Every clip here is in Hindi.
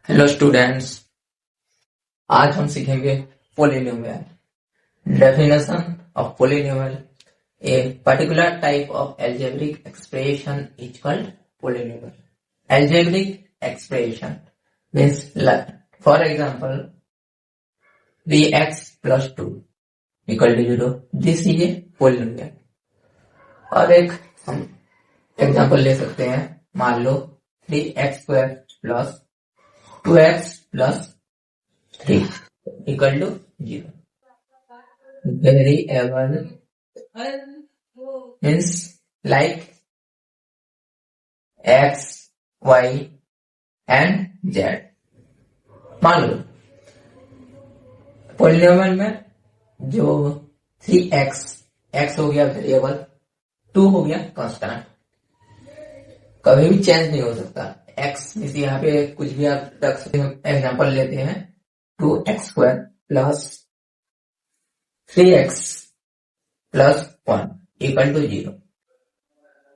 हेलो स्टूडेंट्स, आज हम सीखेंगे polynomial. Definition of polynomial. A particular type of algebraic expression is called polynomial. Algebraic expression means, for example, 3x plus 2 equal to 0. This is a polynomial. और एक हम एग्जाम्पल ले सकते हैं, मान लो 3x square plus 2x plus 3 equal to 0. Variable means like x, y and z. मान लो पोलिनोमियल में जो 3x, x हो गया वेरिएबल, 2 हो गया कांस्टेंट, कभी भी चेंज नहीं हो सकता। x मीन्स यहाँ पे कुछ भी आप रख सकते हैं। एग्जांपल लेते हैं 2x square plus 3x plus 1 equal to 0।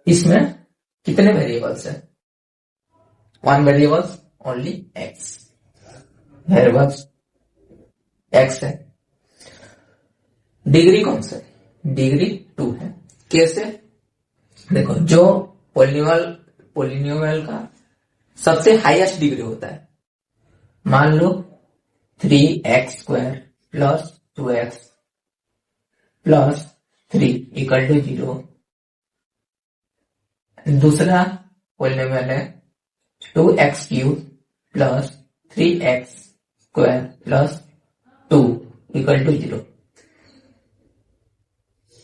इसमें कितने वेरिएबल्स है? 1 variables only x, variables x है। डिग्री कौन सा है? डिग्री 2 है। कैसे? देखो, जो पोलिनोमियल का सबसे हाईएस्ट डिग्री होता है, मान लो 3x square plus 2x plus 3 equal to 0। दूसरा पोलिनोमियल है 2x cube plus 3x square plus 2 equal to 0।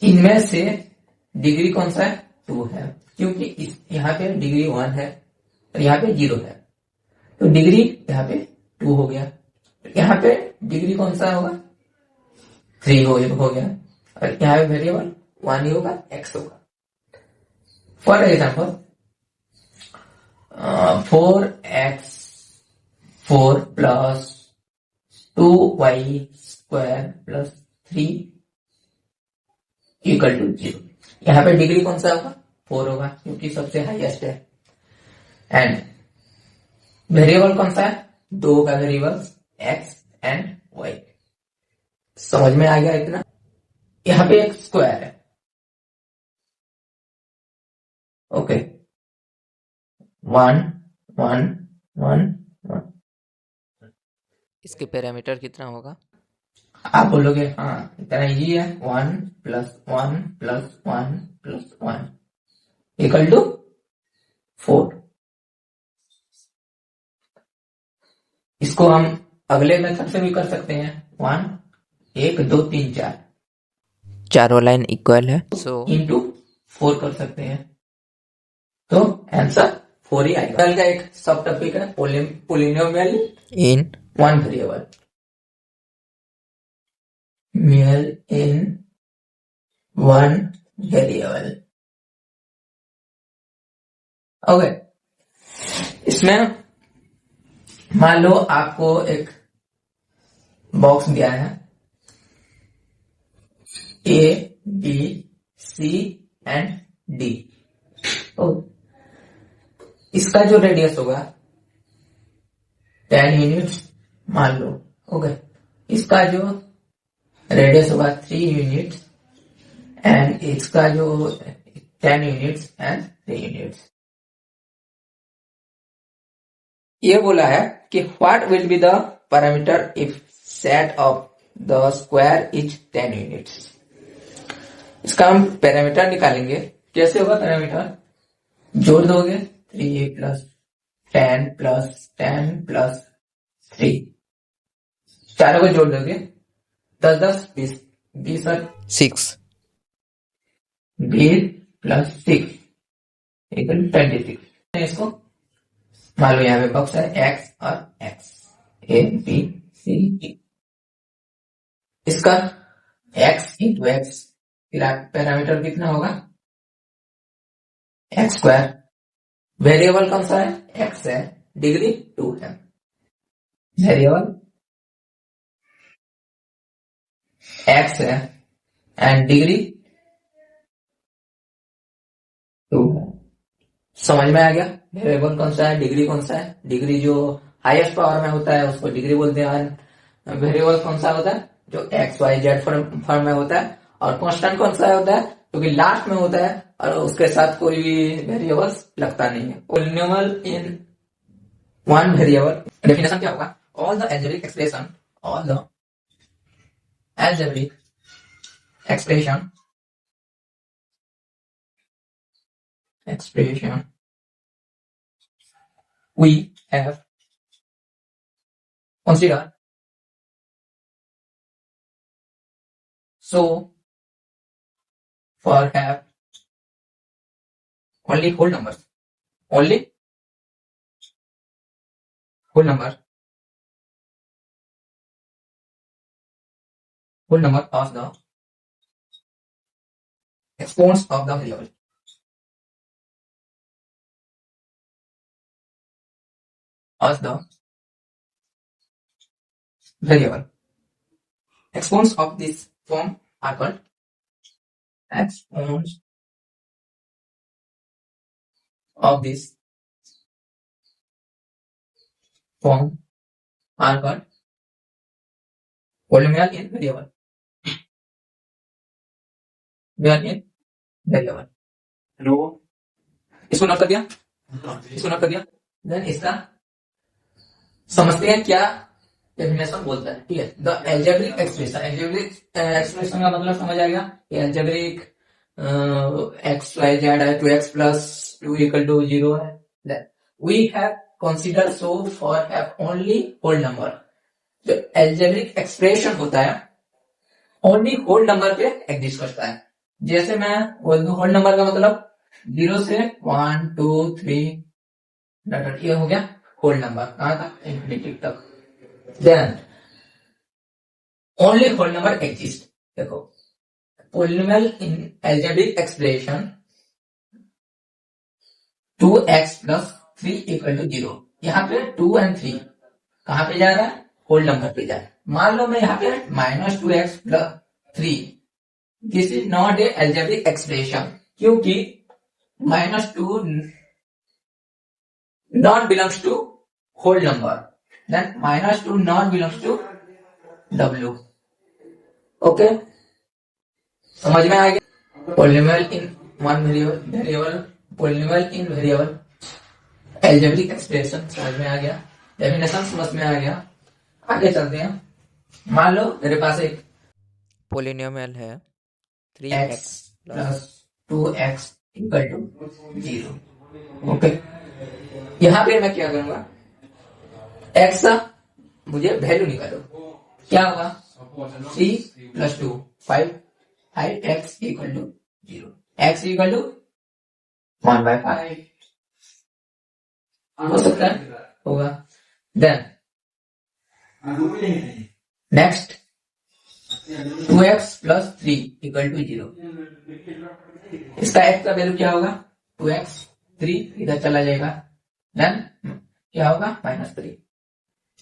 इनमें से डिग्री कौन सा है? 2 है, क्योंकि यहाँ पे डिग्री 1 है और यहाँ पे 0 है, तो डिग्री यहाँ पे 2 हो गया। यहाँ पे डिग्री कौन सा होगा? 3 हो गया, और यहाँ पे वेरिएबल 1 ही होगा, x होगा। For example 4 plus 2y square plus 3 equal to 0। यहाँ पे डिग्री कौन सा होगा? 4 होगा, क्योंकि सबसे हाईएस्ट है। एंड वेरिएबल कौन सा है? 2 का वेरिएबल x एंड y। समझ में आ गया इतना? यहाँ पे एक स्क्वायर है, ओके, 1 1 1 1। इसके पैरामीटर कितना होगा? आप बोलोगे हाँ इतना ही है, 1 plus 1 plus 1 plus 1 equal to 4। इसको हम अगले मेथड से भी कर सकते हैं। 1 2 3 4 चारों लाइन इक्वल है, सो इंटू 4 कर सकते हैं, तो आंसर 4 ही आएगा। कल का एक सब टॉपिक है पोलिनोमियल इन 1 वेरिएबल, मियल इन 1 वेरिएबल। ओके, इसमें मान लो आपको एक बॉक्स दिया है, A B C and D। तो इसका जो रेडियस होगा 10 यूनिट्स मान लो, ओके। इसका जो रेडियस होगा 3 यूनिट्स एंड इसका जो 10 यूनिट्स एंड 3 यूनिट्स। ये बोला है कि what will be the parameter if set of the square is 10 units. इसका हम पैरामीटर निकालेंगे। कैसे होगा पैरामीटर? जोड़ दोगे 3 प्लस 10 प्लस 10 प्लस 3, चारों को जोड़ दोगे 10 10 20 20 और 6 20 प्लस 6 इक्वल 26। इसको मान लो यहाँ पे बॉक्स है x और x, A B C D। इसका x इंटू एक्स पैरामीटर कितना होगा? x square. वेरिएबल कौन सा है? x है, डिग्री 2 है। वेरिएबल x है एंड डिग्री 2 है। समझ में आ गया? वेरिएबल कौन सा है, डिग्री कौन सा है? डिग्री जो हाईएस्ट पावर में होता है उसको डिग्री बोलते हैं। वेरिएबल कौन सा होता है? जो एक्स वाई जेड फॉर्म में होता है। और कांस्टेंट कौन सा होता है? क्योंकि लास्ट में होता है और उसके साथ कोई भी वेरिएबल्स लगता नहीं है। Polynomial in one variable definition क्या होगा? All the algebraic expression, all the algebraic expression we have considered so far have only whole numbers, only whole number of the exponents of the variable, as the variable exponents of this form are called exponents of this form are called polynomial in variable, variable। Hello, इसको नोट कर दिया, इसको नोट कर दिया। देन इसका समझते हैं क्या डेफिनेशन बोलता है। ठीक है, the algebraic expression, algebraic expression का मतलब समझ आएगा कि एल्जेब्रिक एक्स वाई जेड है, 2x प्लस 2 इक्वल टू 0 है। We have consider so for have only whole number. जो एल्जेब्रिक एक्सप्रेशन होता है ओनली होल नंबर पे एग्जिस्ट करता है। जैसे मैं बोल दूं होल नंबर का मतलब 0 से 1 2 3 ये हो गया होल नंबर, कहां तक? इंफिनिटी तक। Then only whole number exist. देखो, polynomial in algebraic expression 2x plus 3 equal to 0। यहाँ पे 2 और 3 कहां पे जा रहा है? होल नंबर पे जा रहा है। मान लो मैं यहाँ पे -2x plus 3, this is not a algebraic expression, क्योंकि -2 not belongs to whole number, then -2 not belongs to w। Okay, समझ में आ गया? Polynomial in one variable, polynomial in variable, algebraic expression समझ में आ गया, डेफिनेशन समझ में आ गया। आगे चलते हैं। मान लो मेरे पास एक पोलिनोमियल है x plus 2x equal to 0। Okay, यहां पे मैं क्या करूंगा? x का मुझे वैल्यू निकालो, क्या होगा? 3 plus 2 5, 5x equal to 0, x equal to 1/5 हो सकता है, होगा। Then next 2x plus 3 equal to 0, इसका x का वैल्यू क्या होगा? 2x, 3 इधर चला जाएगा, देन क्या होगा? -3,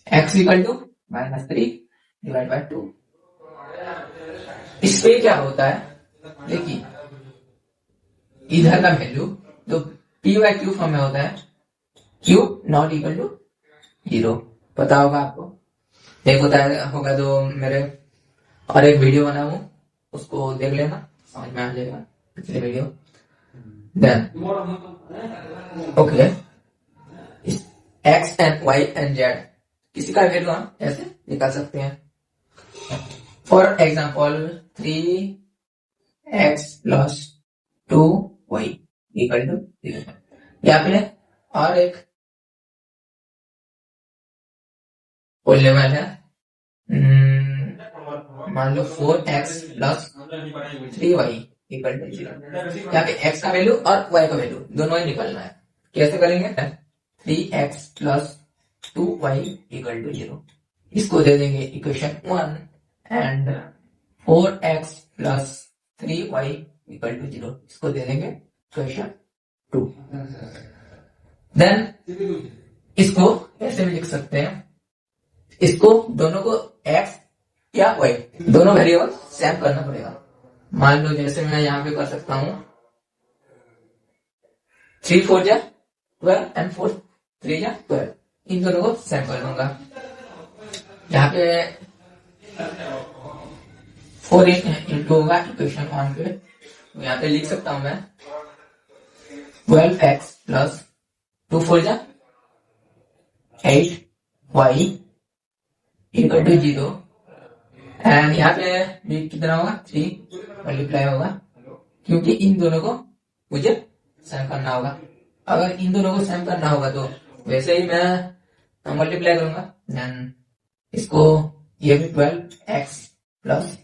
x equal to -3 divide by 2। इस पे क्या होता है? देखिए, इधर का वैल्यू जो p/q फॉर्म में होता है, q नॉट इक्वल टू 0, पता होगा आपको। एक होता है होगा जो मेरे और एक वीडियो बना हूं, उसको देख लेना, समझ में आ जाएगा पिछले video. Then okay, X and Y and Z किसी का वैल्यू हम ऐसे निकाल सकते हैं। For example 3x plus 2y equal to 0। यहाँ पे और एक पॉलिनोमियल है, मान लो 4x plus 3y equal to 0। यहाँ पे x का वैल्यू और y का वैल्यू दोनों ही निकालना है। कैसे करेंगे? 3x plus 2y equal to 0, इसको दे देंगे equation 1, and 4x plus 3y equal to 0, इसको दे देंगे इक्वेशन 2। देन इसको ऐसे भी लिख सकते हैं, इसको दोनों को x या y दोनों वेरिएबल सेम करना पड़ेगा। मान लो जैसे मैं यहाँ पे कर सकता हूँ 3 4 जा 12 एंड 4 3 जा 12, इन दोनों को सेम कर दूंगा। यहाँ पे 4 इंटू होगा इक्वेशन 1 पे, तो यहाँ पे लिख सकता हूं मैं 12x प्लस 2 4 जा 8y इक्वल टू 0 एंड यहाँ पे भी कितना होगा 3 मल्टीप्लाई होगा, क्योंकि इन दोनों को मुझे सेम करना होगा। अगर इन दोनों को सेम करना होगा तो वैसे ही मैं मल्टीप्लाई करूंगा, देन इसको ये भी 12x plus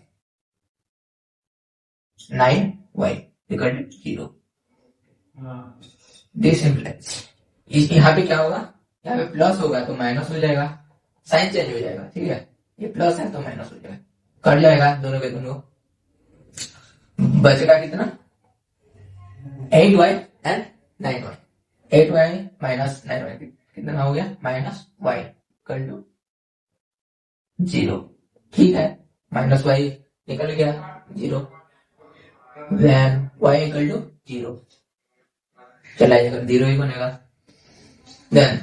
9y equal to 0। This implies यहाँ पे क्या होगा, यहाँ पे प्लस होगा तो माइनस हो जाएगा, साइन चेंज हो जाएगा, ठीक है। ये प्लस है तो माइनस हो जाएगा, कट जाएगा दोनों के दोनों, बचेगा कितना 8y and 9y। 8y minus 9y कितना हो गया माइनस y इक्वल टू 0, ठीक है। माइनस y निकल गया 0, देन y इक्वल टू 0 चला जाएगा, 0 ही बनेगा। देन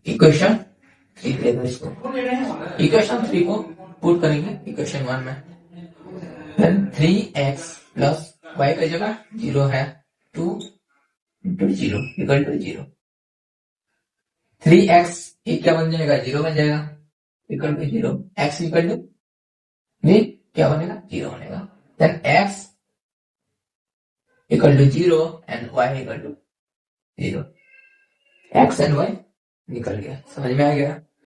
इक्वेशन 3 दे दो इसको, इक्वेशन 3 को पुट करेंगे इक्वेशन 1 में, देन 3x प्लस y का जगह 0 है, 2 इंटू 0 इक्वल टू 0। 3x ये क्या बन जाएगा 0 बन जाएगा equal to 0, x equal to ये क्या बनेगा 0 बनेगा, then x equal to 0 and y equal to 0, x and y निकल गया, समझ में आ गया।